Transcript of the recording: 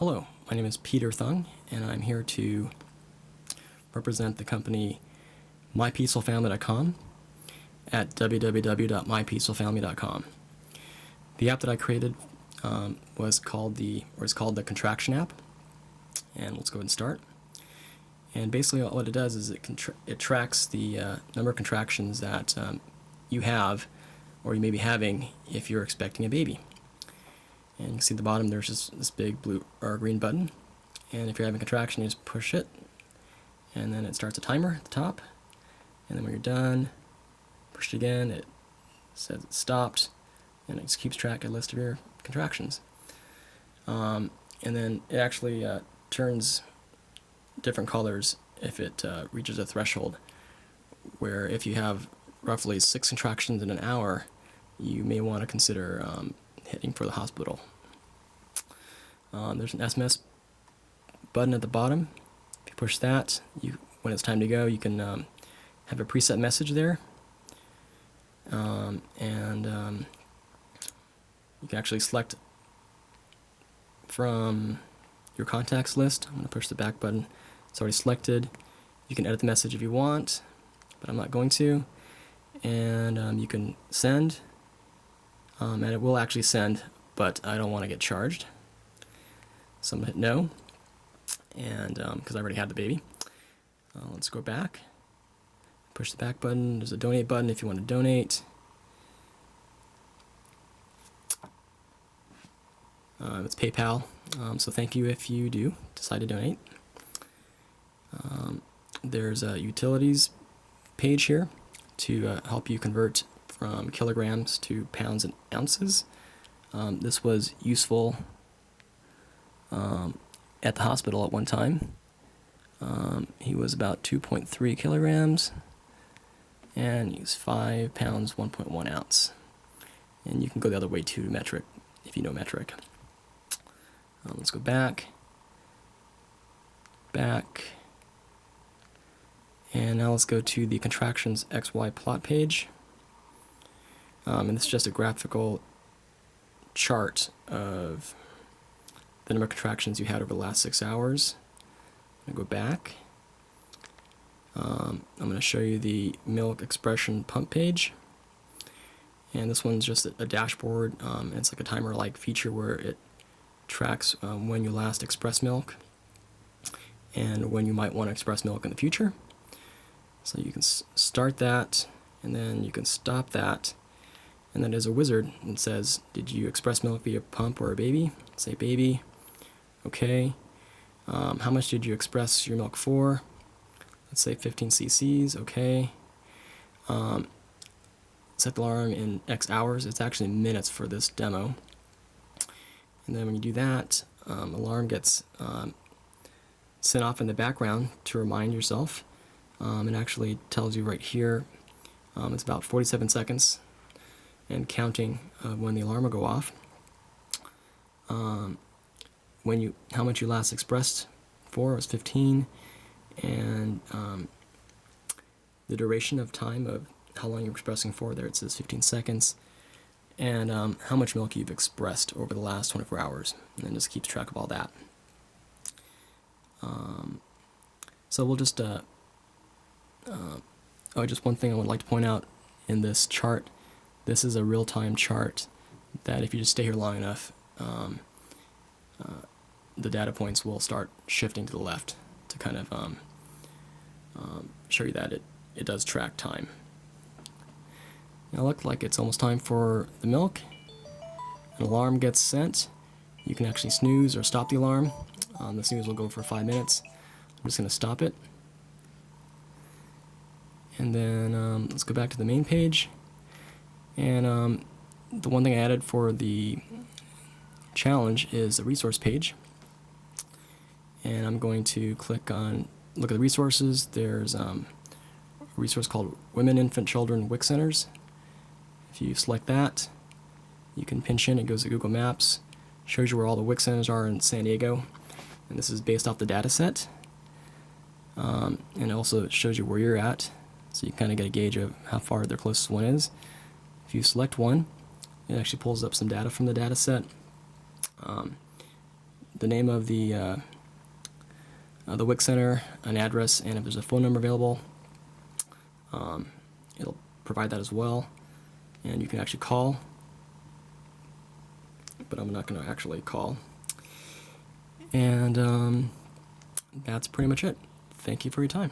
Hello, my name is Peter Thung, and I'm here to represent the company MyPeacefulFamily.com at www.mypeacefulfamily.com. The app that I created is called the Contraction App, and let's go ahead and start. And basically, what it does is it tracks the number of contractions that you have, or you may be having, if you're expecting a baby. And you can see at the bottom there's just this big blue or green button, and if you're having a contraction, you just push it, and then it starts a timer at the top, and then when you're done, push it again, it says it stopped, and it just keeps track of a list of your contractions. And then it actually turns different colors if it reaches a threshold, where if you have roughly 6 contractions in an hour, you may want to consider heading for the hospital. There's an SMS button at the bottom. If you push that, when it's time to go, you can have a preset message there, and you can actually select from your contacts list. I'm going to push the back button. It's already selected. You can edit the message if you want, but I'm not going to. And you can send, and it will actually send, but I don't want to get charged. So I'm going to hit no, and because I already had the baby. Let's go back. Push the back button. There's a donate button if you want to donate. It's PayPal, so thank you if you do decide to donate. There's a utilities page here to help you convert from kilograms to pounds and ounces. This was useful at the hospital at one time. He was about 2.3 kilograms, and he's 5 pounds, 1.1 ounce. And you can go the other way too, metric, if you know metric. Let's go back, and now let's go to the contractions XY plot page. And this is just a graphical chart of the number of contractions you had over the last 6 hours. I'm going to go back. I'm going to show you the milk expression pump page. And this one's just a dashboard. It's like a timer-like feature where it tracks when you last express milk and when you might want to express milk in the future. So you can start that, and then you can stop that, and then there's a wizard that says, did you express milk via pump or a baby? Say baby. Okay. How much did you express your milk for? Let's say 15 cc's. Okay. Set the alarm in X hours. It's actually minutes for this demo. And then when you do that, alarm gets sent off in the background to remind yourself. It actually tells you right here, it's about 47 seconds and counting when the alarm will go off. How much you last expressed for was 15, and the duration of time of how long you're expressing for, there it says 15 seconds, and how much milk you've expressed over the last 24 hours, and then just keeps track of all that. So we'll just just one thing I would like to point out in this chart. This is a real-time chart that if you just stay here long enough, the data points will start shifting to the left to kind of show you that it does track time. Now it looks like it's almost time for the milk. An alarm gets sent. You can actually snooze or stop the alarm. The snooze will go for 5 minutes. I'm just going to stop it. And then let's go back to the main page. And the one thing I added for the challenge is the resource page. And I'm going to look at the resources. There's a resource called Women, Infant, Children WIC Centers. If you select that, you can pinch in, it goes to Google Maps, shows you where all the WIC centers are in San Diego, and this is based off the data set. And it also shows you where you're at, so you kind of get a gauge of how far their closest one is. If you select one, it actually pulls up some data from the data set. the name of the WIC center, an address, and if there's a phone number available, it'll provide that as well. And you can actually call, but I'm not going to actually call. And that's pretty much it. Thank you for your time.